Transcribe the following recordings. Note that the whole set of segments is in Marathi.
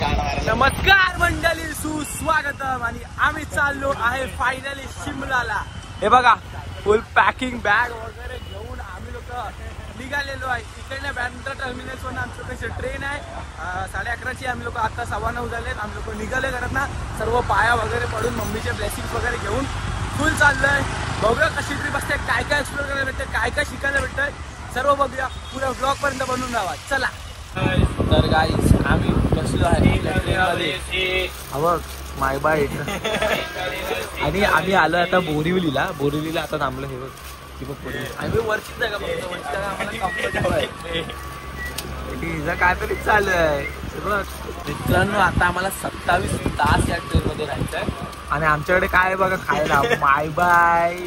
नमस्कार मंडळी, सुस्वागतम. आणि आम्ही चाललो आहे फायनली शिमलाला. हे बघा, फुल पॅकिंग बॅग वगैरे घेऊन आम्ही लोक निघालेलो आहे. इकडे बँड्रा टर्मिनल्स वरून आमचं कशी ट्रेन आहे 11:30ची. आम्ही लोक आता 9:15 झालेत. आम्ही लोक निघाले करत ना, सर्व पाया वगैरे पडून मम्मीचे ब्लेसिंग्स वगैरे घेऊन फुल चाललोय. बघूया कशी ट्रिप असते, काय काय एक्सप्लोर करायला भेटतं, काय काय शिकायला भेटतंय, सर्व बघूया. पुऱ्या ब्लॉग पर्यंत बनवून राहा. चला. तर गाईस, आम्ही बसलो आहे ट्रेनमध्ये. हवं माय बाय. आणि आम्ही आलो आता बोरिवलीला. बोरिवलीला आता थांबलो. हे बघ की बघ, आम्ही वरचीच जागा बघतो. वरची जागा आम्हाला कम्फर्टेबल आहे. काय तरी चालू आहे मित्रांनो. आता आम्हाला 27 तास या ट्रेनमध्ये राहायचं आहे. आणि आमच्याकडे काय आहे बघा खायला. माय बाय.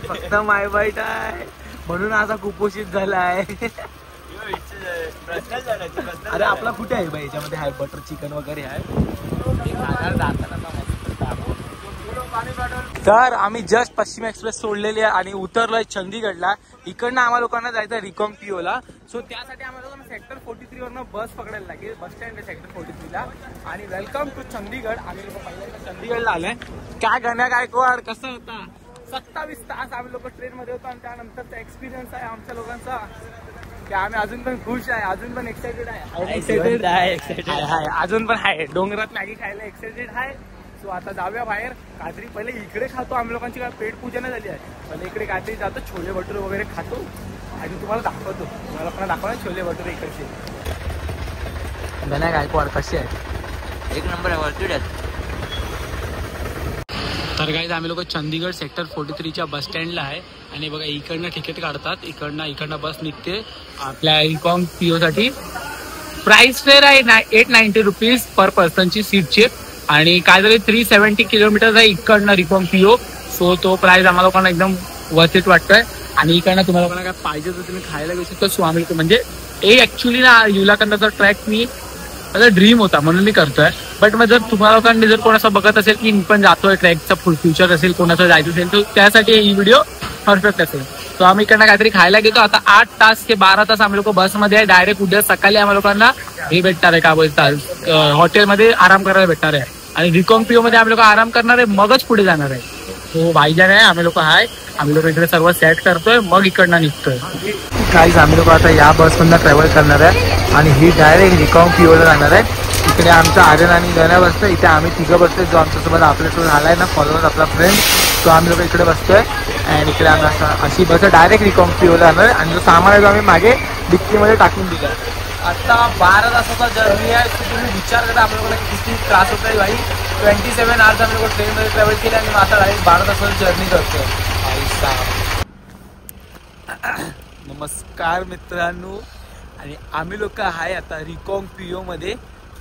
फक्त माय बाईट आहे, म्हणून आता कुपोषित झाला आहे. अरे आपला कुठे आहे बाई? याच्यामध्ये आहे बटर चिकन वगैरे आहे. तर आम्ही जस्ट पश्चिम एक्सप्रेस सोडलेली आहे आणि उतरलोय चंदीगडला. इकडनं आम्हाला लोकांना जायचं रिकॉम पिओला. सो त्यासाठी आम्हाला लोकांना सेक्टर 43 वरनं बस पकडायला लागेल. बस स्टँड आहे सेक्टर 43 ला. आणि वेलकम टू चंदीगड. आम्ही लोक पहिल्यांदा चंदीगडला आलोय. काय गण्या गायकवाड कसा होता? 27 तास आम्ही लोक ट्रेन मध्ये होतो आणि त्यानंतरचा एक्सपिरियन्स आहे आमच्या लोकांचा की आम्ही अजून पण खुश आहे, अजून पण एक्साइटेड आहे. अजून पण आहे. डोंगरात मॅगी खायला एक्साइटेड आहे. सो आता जाऊया बाहेर. काहीतरी पहिले इकडे खातो. आम्ही लोकांची काय पेट पूजा नाही झाली आहे. पहिले इकडे काहीतरी जातो, छोले भटुरे वगैरे खातो आणि तुम्हाला दाखवतो. तुम्हाला लोकांना दाखवा छोले भटुरे इकडचे. गण्या गायकवाड कसे आहे? 1 नंबर आहे. वरती आहेत. तर गाईज, आम्ही लोक चंदीगड सेक्टर 43च्या बस स्टँडला आहे. आणि बघा, इकडनं तिकीट काढतात. इकडनं बस निघते आपल्या रिकॉम पीओ साठी. प्राइस फेअर आहे 890 रुपीज पर पर्सनची सीटचे. आणि काय झाले 370 किलोमीटर आहे इकडनं रिकॉम पीओ. सो तो प्राइस आम्हाला लोकांना एकदम वर्थ इट वाटतोय. आणि इकडनं तुम्हाला लोकांना काय पाहिजे तर तुम्ही खायला घेऊ शकतो. सो आम्ही म्हणजे ऍक्च्युली ना युलाकंदाचा ट्रॅक मी माझा ड्रीम होता म्हणून मी करतोय. बट मग जर तुम्हाला लोकांनी जर कोणाचं बघत असेल की मी पण जातोय, ट्रॅकचा फुल फ्युचर असेल, कोणाचं जायचं असेल, तर त्यासाठी ही व्हिडिओ परफेक्ट असेल. तो आम्ही इकडनं काहीतरी खायला घेतो. आता 8 तास ते 12 तास आम्ही लोक बसमध्ये आहे. डायरेक्ट उद्या सकाळी आम्हाला लोकांना हे भेटणार आहे, काय बोलतात, हॉटेलमध्ये आराम करायला भेटणार आहे. आणि रिकॉम पीओ मध्ये आम्ही लोक आराम करणार आहे, मगच पुढे जाणार आहे. तो भाईजान आहे, आम्ही लोक आहे. आम्ही लोक इकडे सर्व सेट करतोय, मग इकडनं निघतोय. काहीच आम्ही लोक आता या बसमधनं ट्रॅव्हल करणार आहे आणि ही डायरेक्ट रिकॉम पीओला जाणार आहे. इकडे आमचा आर्यन आणि गण्या बसतोय. इथे आम्ही तिघं बसतोय. जो आमच्यासोबत आपल्यासोबत आलाय ना फॉलोअर, आपला फ्रेंड, तो आम्ही लोक इकडे बसतोय. आणि इकडे आम्ही अशी बस डायरेक्ट रिकॉम पीओला जाणार आहे. आणि जो सामान आहे तो आम्ही मागे डिक्कीमध्ये टाकून दिला. आता 12 तासाचा जर्नी आहे. तुम्ही विचार करा आम्ही लोकांना किती त्रास होत आहे भाई. 27 आवर्स आम्ही लोक ट्रेनमध्ये ट्रॅव्हल केले आणि आता डायरेक्ट 12 तासाची जर्नी करतोय. नमस्कार मित्रांनो. आणि आम्ही लोक आहे आता रिकॉम पीओ मध्ये.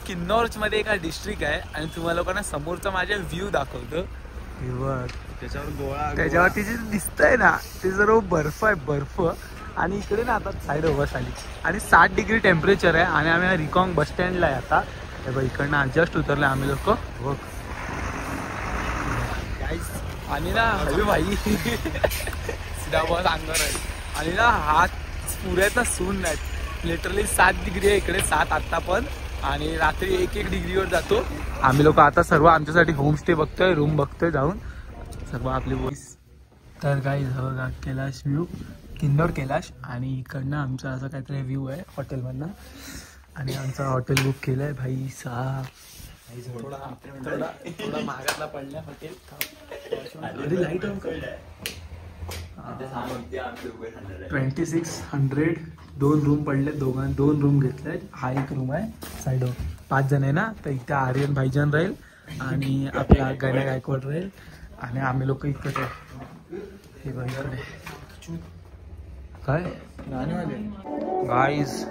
किन्नौर मध्ये एका डिस्ट्रिक्ट आहे. आणि तुम्हाला लोकांना समोरचा माझ्या व्ह्यू दाखवतो. त्याच्यावर गोळा, त्याच्यावरती जे दिसतंय ना ते सर्व बर्फ आहे, बर्फ. आणि इकडे ना आता साईड बस आली आणि 60 डिग्री टेम्परेचर आहे. आणि आम्ही रिकॉम बस स्टँडला आहे आता. हे बघ, इकडनं जस्ट उतरले आम्ही लोक. आणि ना हवी भाई सीधा बस अंगावर आहे. आणि ना हात पुऱ्याचा सून नाहीत. लिटरली 7 डिग्री आहे इकडे, 7 आत्ता पण. आणि रात्री 1-1 डिग्रीवर जातो आम्ही लोक. आता सर्व आमच्यासाठी होमस्टे बघतोय, रूम बघतोय जाऊन सर्व आपली वॉइस. तर काही बघा कैलाश व्ह्यू, किन्नौर कैलाश. आणि इकडनं आमचा असं काहीतरी व्ह्यू आहे हॉटेलमधनं. आणि आमचं हॉटेल बुक केलं आहे भाई साहेब. थोडा महागातला पडला हॉटेल. लाईट 2600 2 रूम पडले. 2 रूम घेतले. हा एक रूम आहे साईडवर. 5 जण आहे ना, तर इथे आर्यन भाईजान राहील आणि आपला गण्या गायकवाड राहील. आणि आम्ही लोक इकडे हे बघ इकडे काय गाईज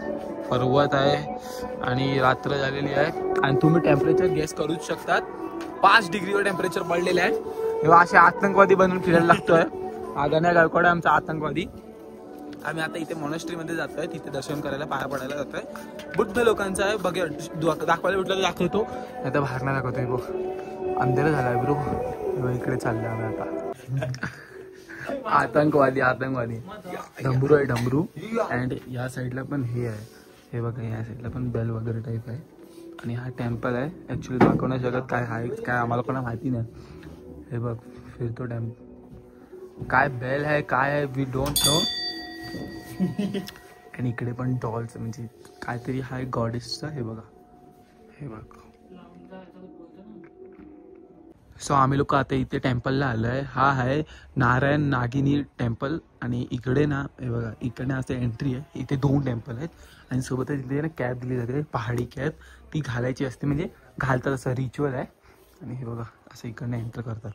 पर्वत आहे आणि रात्र झालेली आहे. आणि तुम्ही टेम्परेचर गेस करूच शकतात. 5 डिग्रीवर टेम्परेचर पडलेले आहे. तेव्हा असे आतंकवादी बनवून फिरायला लागतोय. हा गण्या गायकवाड आमचा आतंकवादी. आम्ही आता इथे मॉनेस्ट्रीमध्ये जातोय, तिथे दर्शन करायला, पाया पडायला जातोय. बुद्ध लोकांचं आहे. बघा दाखवायला भेटलं तर दाखवतो, नाही तर बाहेर नाही दाखवतोय. बघ अंधेर झालाय ब्रो. इकडे चाललोय आम्ही आता. आतंकवादी डमरू आहे, डमरू. अँड या साईडला पण हे आहे, हे बघा या साईडला पण बेल वगैरे टाईप आहे आणि हा टेम्पल आहे. ॲक्च्युली दाखवण्या जगात काय आहे काय आम्हाला पण माहिती नाही. हे बघ फिरतो टेम्पल काय बेल आहे काय आहे वी डोंट नो. आणि इकडे पण डॉल्स म्हणजे काहीतरी हा गॉडेसचा. हे बघा हे बघ. सो आम्ही लोक आता इथे टेम्पलला आलो आहे. हा आहे नारायण नागिनी टेम्पल आणि इकडे ना हे बघा इकडे असं एंट्री आहे. इथे 2 टेम्पल आहेत आणि सोबतच इथे ना कॅप दिली जाते पहाडी कॅप. ती घालायची असते म्हणजे घालतात असं रिच्युअल आहे. आणि हे बघा असं इकडनं एंटर करतात.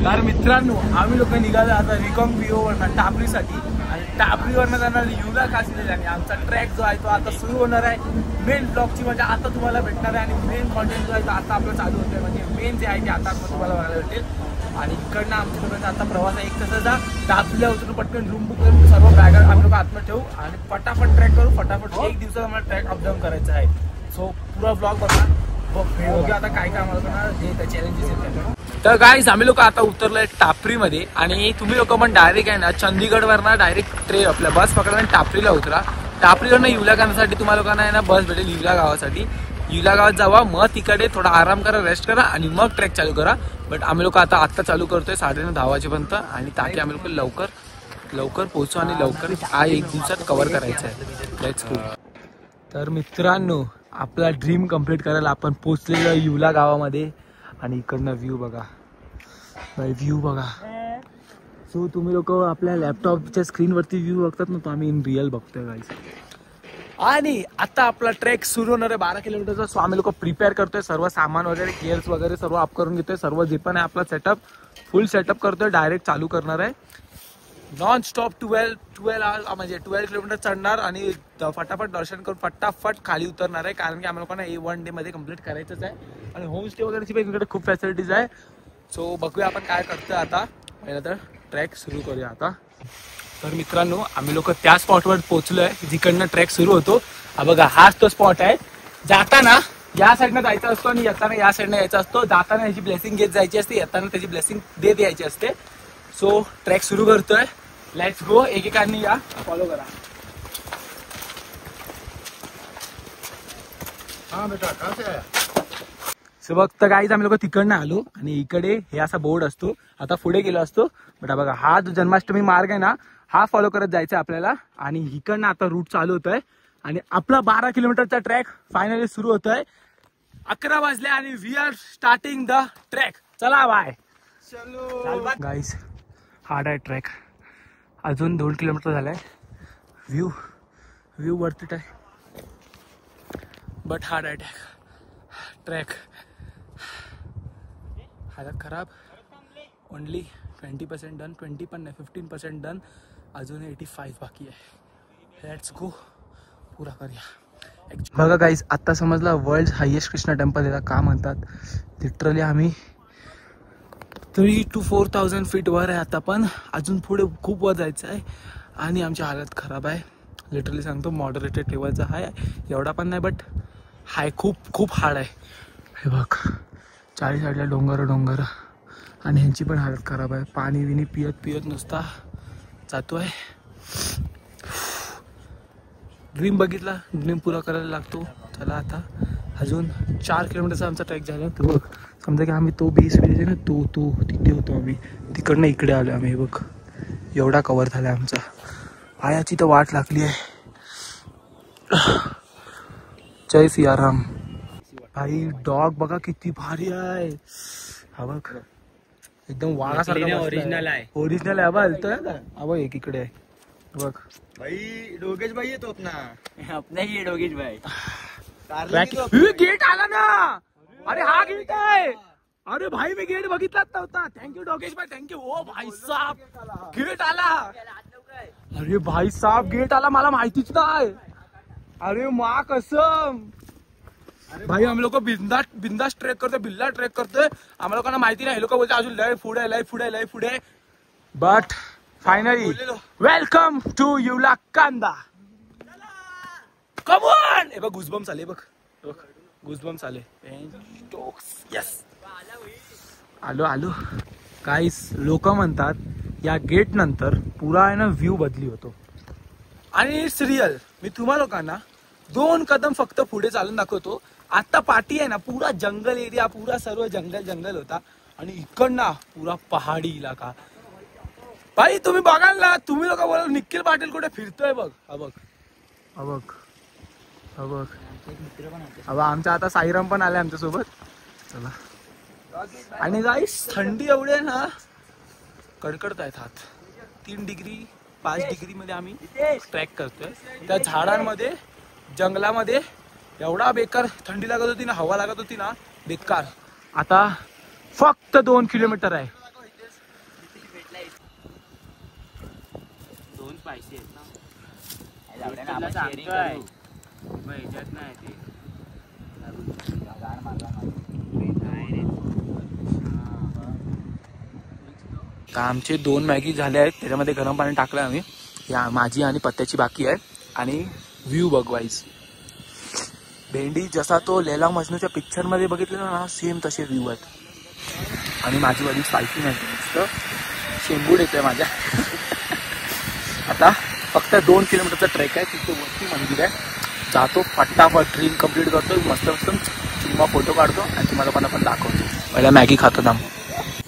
तर मित्रांनो आम्ही लोक निघालो आता रिकॉंग व्हिओवरनं टापरीसाठी आणि टापरीवरनं जाणार युला काशीला. आणि आमचा ट्रॅक जो आहे तो आता सुरू होणार आहे. मेन ब्लॉगची मजा आता तुम्हाला भेटणार आहे आणि मेन कॉन्टेंट जो आहे तो आता आपलं चालू होतोय. म्हणजे मेन जे आहे ते आता तुम्हाला बघायला भेटेल. आणि इकडनं आमच्या लोकांचा आता प्रवास आहे 1 तासाचा. टापरीला उतरून पटकन रूम बुक करून सर्व बॅगा आम्ही लोक आतमध्ये ठेवू आणि फटाफट ट्रॅक करू. फटाफट 1 दिवसात आम्हाला ट्रॅक अपडाऊन करायचं आहे. सो पुरा ब्लॉग बघा बघूया आता काय काय आम्हाला करणार जे त्या चॅलेंजेस आहेत. तर गाईस आम्ही लोक आता उतरलोय टापरीमध्ये आणि तुम्ही लोक पण डायरेक्ट आहे ना चंदीगडवरनं डायरेक्ट आपल्या बस पकडा आणि टापरीला उतरा. टापरीवरनं युला गावासाठी तुम्हाला लोकांना आहे ना बस भेटेल युला गावासाठी. युला गावात जावा मग तिकडे थोडा आराम करा रेस्ट करा आणि मग ट्रेक चालू करा. बट आम्ही लोक आता चालू करतोय 9:30 वाजेपर्यंत आणि ताकि आम्ही लोक लवकर पोहोचू आणि लवकर हा 1 दिवसात कव्हर करायचं आहे. Let's go. तर मित्रांनो आपला ड्रीम कंप्लीट करायला आपण पोहोचलेलो युला गावामध्ये आणि इकडनं व्ह्यू बघा व्ह्यू बघा. सो तुम्ही लोक आपल्या लॅपटॉपच्या स्क्रीनवरती व्ह्यू बघतात ना तो आम्ही इन रिअल बघतोय गाईस. आणि आता आपला ट्रेक सुरू होणार आहे 12 किलोमीटरचा. सो आम्ही लोक प्रिपेअर करतोय सर्व सामान वगैरे गिअर्स वगैरे सर्व अप करून घेतोय. सर्व जे पण आहे आपला सेटअप फुल सेटअप करतोय. डायरेक्ट चालू करणार आहे नॉन स्टॉप 12 म्हणजे 12 किलोमीटर चढणार आणि फटाफट दर्शन करून फटाफट खाली उतरणार आहे. कारण की आम्हाला लोकांना 1 डे मध्ये कम्प्लीट करायचंच आहे. आणि होमस्टे वगैरेची पण इकडे खूप फॅसिलिटीज आहे. सो बघूया आपण काय करतोय. आता पहिला तर ट्रॅक सुरू करूया आता. तर मित्रांनो आम्ही लोक त्या स्पॉटवर पोहोचलोय जिकडनं ट्रॅक सुरू होतो. हा बघा हाच तो स्पॉट आहे. जाताना या साईडनं जायचा असतो आणि येताना या साईडनं यायचा असतो. जाताना याची ब्लेसिंग घेत जायची असते येताना त्याची ब्लेसिंग देत यायची असते. सो ट्रॅक सुरू करतोय. Let's go. एकेकांनी या फॉलो करा. हा बेटा कसं सो बघता गाईज आम्ही लोक तिकडनं आलो आणि इकडे हे असा बोर्ड असतो. आता पुढे गेलो असतो बट बघा हा जो जन्माष्टमी मार्ग आहे ना हा फॉलो करत जायचा आपल्याला. आणि इकडनं आता रूट चालू होतोय आणि आपला 12 किलोमीटरचा ट्रॅक फायनली सुरू होतोय. 11 वाजले आणि we are starting the track. चला बाय गाईज. हार्ड आहे ट्रॅक. अजून 2 किलोमीटर झालाय. व्ह्यू वर्थ इट आहे बट हार्ड आहे ट्रॅक. हालत खराब. Only 20% done. 20 पण नाही 15% डन. अजून 85 बाकी आहे. Let's go. पुरा करूया. बघा गाईज आता समजला वर्ल्ड हायेस्ट कृष्णा टेम्पल याला का म्हणतात. लिटरली आम्ही 3,000 to 4,000 फीट वर आहे आता. पण अजून पुढे खूप वर जायचं आहे आणि आमची हालत खराब आहे. लिटरली सांगतो मॉडरेटेड लेवलचा आहे. एवढा पण नाही बट हाय खूप हार्ड आहे. हे बघ 40 साईडला डोंगर आणि ह्यांची पण हालत खराब आहे. पाणी विनी पियत नुसता जातोय. ड्रीम बघितला ड्रीम पुरा करायला लागतो. चला आता अजून 4 किलोमीटरचा आमचा ट्रॅक झाला. तो बघ समजा की आम्ही तो बेस आहे ना तो तिथे होतो. आम्ही तिकडनं इकडे आलो. आम्ही बघ एवढा कव्हर झाला आमचा. पायाची तर वाट लागली आहे. जय सियाराम. भाई डॉग बघा किती भारी आहे. हा बघ एकदम वाघासारखा ओरिजिनल आहे. बघ तो एक इकडे आहे बघ भाई डोगेश भाई येतो अपना ही डोगेश भाई. गेट आला ना. अरे हा गेट आहे. अरे भाई मी गेट बघितलाच नव्हता. थँक्यू डोगेश भाई थँक्यू. ओ भाई साहब गेट आला. अरे भाई साहब गेट आला मला माहितीच नाही. अरे मा कसम भाई आम्ही लोक बिंदास ट्रेक करतोय. बिल्ला ट्रेक करतोय. आम्हाला लोकांना माहिती नाही. हे लोक बोलते अजून लय पुढे बट फायनली वेलकम टू युला कांदा. Come on. हे बघ गुजबम्स आले. बघ गुजबम्स आले. यस आलो गाईस. लोक म्हणतात या गेट नंतर पुरा आहे ना व्ह्यू बदली होतो. आणि सिरियल मी तुम्हा लोकांना 2 कदम फक्त पुढे चालून दाखवतो. आता पाठी आहे ना, पुरा जंगल एरिया, पुरा सर्व जंगल होता आणि इकडना पुरा पहाडी इलाका. भाई तुम्ही बघाल ना, तुम्ही लोक बोला निखिल पाटील कुठे फिरतोय बघ. बघ आमचा आता साईराम पण आलाय आमच्या सोबत. चला. आणि गाईस थंडी एवढी आहे ना, कडकडत आहेत हात. 3 डिग्री 5 डिग्री मध्ये आम्ही ट्रॅक करतोय. त्या झाडांमध्ये जंगलामध्ये एवढा बेकार थंडी लागत होती ना, हवा लागत होती ना, बेकार. आता फक्त 2 किलोमीटर आहे. 2 पैसे आहेत ना. आमचे 2 मॅगी झाले आहेत. त्याच्यामध्ये गरम पाणी टाकलं आम्ही. या माझी आणि पत्त्याची बाकी आहे. आणि व्ह्यू बघवायच. भेंडी जसा तो लैला मजनूच्या पिक्चर मध्ये बघितलेला ना, सेम तसे व्ह्यू आहेत. आणि माझी वडील स्पायसी नाही, नुसतं शेंबूड येतोय माझ्या. आता फक्त 2 किलोमीटरचा ट्रेक आहे. तिथे वरती मंदिर आहे. जातो फटाफट, ड्रीम कम्प्लीट करतो. मस्त किंवा फोटो काढतो आणि तुम्हाला पण दाखवतो. पहिला मॅगी खातो थांब.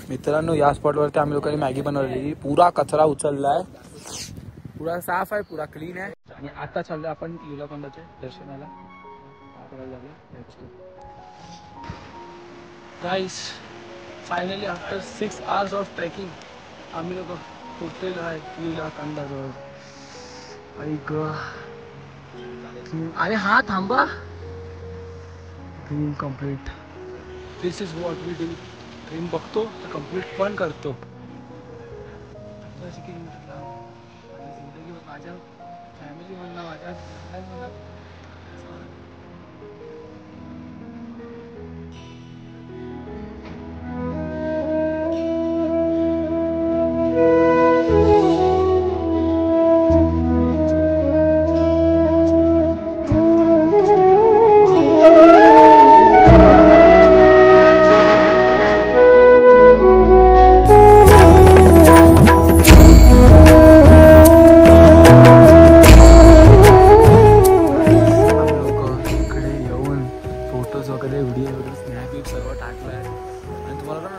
मित्रांनो, या स्पॉटवरती आम्ही लोकांनी मॅगी बनवलेली. पुरा कचरा उचललाय, पुरा साफ आहे, पुरा क्लीन आहे. आणि आता चाललोय आपण युलाकोंडाच्या दर्शनाला. Guys finally after 6 hours of trekking आम्ही लोक पोचलेलो आहे युलाकोंडाजवळ. अरे हा थांबा. Dream complete. This is what we do. Dream बघतो तर कम्प्लीट पण करतो. माझ्या फॅमिली म्हणला, माझ्या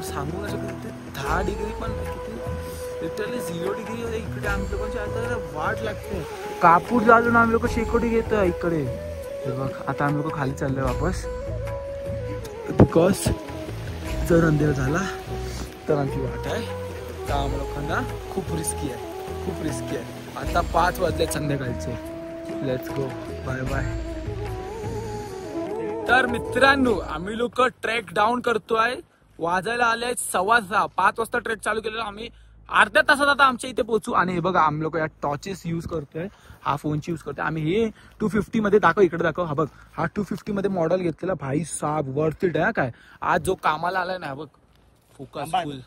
सांगू नाही शकत. 10 डिग्री पण किती, लिटरली 0 डिग्री मध्ये इकडे आम्ही लोकांची आता वाट लागते. कापूर जाळून आम्ही लोक शेकोटी घेतोय इकडे. बघ आता आम्ही लोक खाली चाललोय वापस, बिकॉज जर अंधेरा झाला तर आमची वाट आहे. तर आम्ही लोकांना खूप रिस्की आहे. आता 5 वाजले संध्याकाळचे. Let's go. Bye bye. तर मित्रांनो, आम्ही लोक ट्रेक डाऊन करतोय. वाजायला आले 6:15. 5 वाजता ट्रेक चालू केलेला आम्ही. अर्ध्या तासात आता आमच्या इथे पोहोचू. आणि हे बघा आम्ही लोक या टॉर्चेस यूज करतोय. हा फोनची यूज करतोय आम्ही. हे 250 मध्ये दाखव, इकडे दाखव. हा बघ, हा 250 मध्ये मॉडेल घेतलेला. भाई साब वर्थ इट आहे. काय आज जो कामाला आलाय ना, बघ फोकस फुल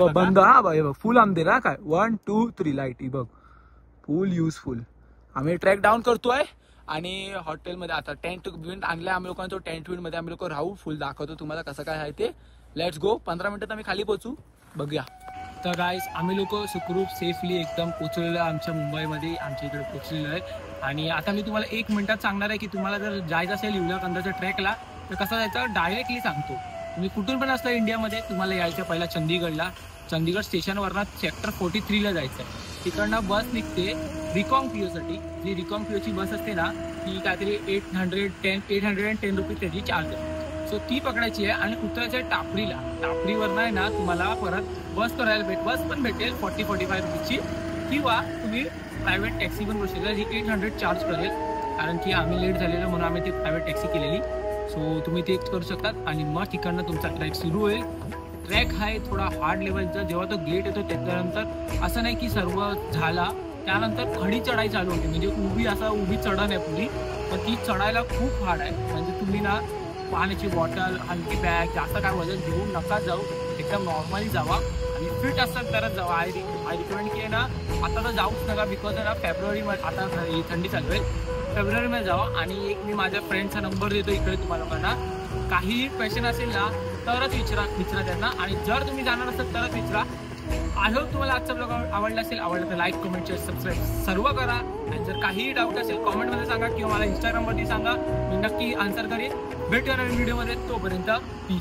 बंद. हा बघ फुल आमदेर. हा काय 1 2 3 लाईट. बघ फुल युजफुल. आम्ही ट्रेक डाऊन करतोय. आणि हॉटेलमध्ये आता टेंट विंड आणलाय आम्ही लोकांना. तो टेंट विंड मध्ये आम्ही लोक राहू. फुल दाखवतो तुम्हाला कसं काय आहे ते. Let's go. 15 मिनिटात आम्ही खाली पोहोचू. बघूया. तर गाईस आम्ही लोक सुखरूप सेफली एकदम पोहोचलेलो आहे आमच्या मुंबईमध्ये. आमच्या इकडे पोहोचलेलो आहे. आणि आता मी तुम्हाला 1 मिनिटात सांगणार आहे की तुम्हाला जर जायचं असेल युलाकोंडाच्या ट्रेकला तर कसं जायचं डायरेक्टली सांगतो. तुम्ही कुठून पण असला इंडियामध्ये, तुम्हाला यायचं पहिला चंदीगडला. चंदीगड स्टेशनवरनं सेक्टर 43ला जायचं आहे. तिकडनं बस निघते रिकॉंग पिओसाठी. जी रिकॉंग पिओची बस असते ना, ती काहीतरी 810 रुपीज त्याची चार्ज आहे. सो ती पकडायची आहे आणि उतरायचं आहे टापरीला. टापरीवरनं आहे ना तुम्हाला परत बस करायला बस पण भेटेल 40-45 रुपीजची. किंवा तुम्ही प्रायव्हेट टॅक्सी पण करू शकता, जी 800 चार्ज करेल. कारण की आम्ही लेट झालेलो म्हणून आम्ही ती प्रायव्हेट टॅक्सी केलेली. सो तुम्ही ते करू शकतात. आणि मग तिकडनं तुमचा ट्रॅक सुरू होईल. ट्रॅक आहे थोडा हार्ड लेवलचा. जेव्हा तो गेट येतो त्याच्यानंतर असं नाही की सर्व झाला, त्यानंतर खडी चढाई चालू होते. म्हणजे उभी चढण आहे पुढी, पण ती चढायला खूप हार्ड आहे. म्हणजे तुम्ही ना पाण्याची बॉटल, हलकी बॅग, जास्त काय वजन घेऊन नका जाऊ. एकदम नॉर्मली जावा आणि फिट असाल तरच जावा. आय रिकमेंड की आहे ना, आता तर जाऊच नका. बिकॉज आहे ना फेब्रुवारीमध्ये, आता थंडी चालू आहे, फेब्रुवारीमध्ये जावा. आणि एक मी माझ्या फ्रेंडचा नंबर देतो इकडे तुम्हाला लोकांना. काहीही क्वेश्चन असेल ना तरच विचारा त्यांना. आणि जर तुम्ही जाणार असेल तरच विचारा. आय होप तुम्हाला आजचा ब्लॉग आवडला असेल. आवडला तर लाईक, कमेंट, शेअर, सबस्क्राईब सर्व करा. आणि जर काहीही डाऊट असेल कॉमेंटमध्ये सांगा किंवा मला इंस्टाग्रामवरती सांगा, मी नक्की आन्सर करेन. भेटूया नवीन व्हिडिओमध्ये. तोपर्यंत पीस.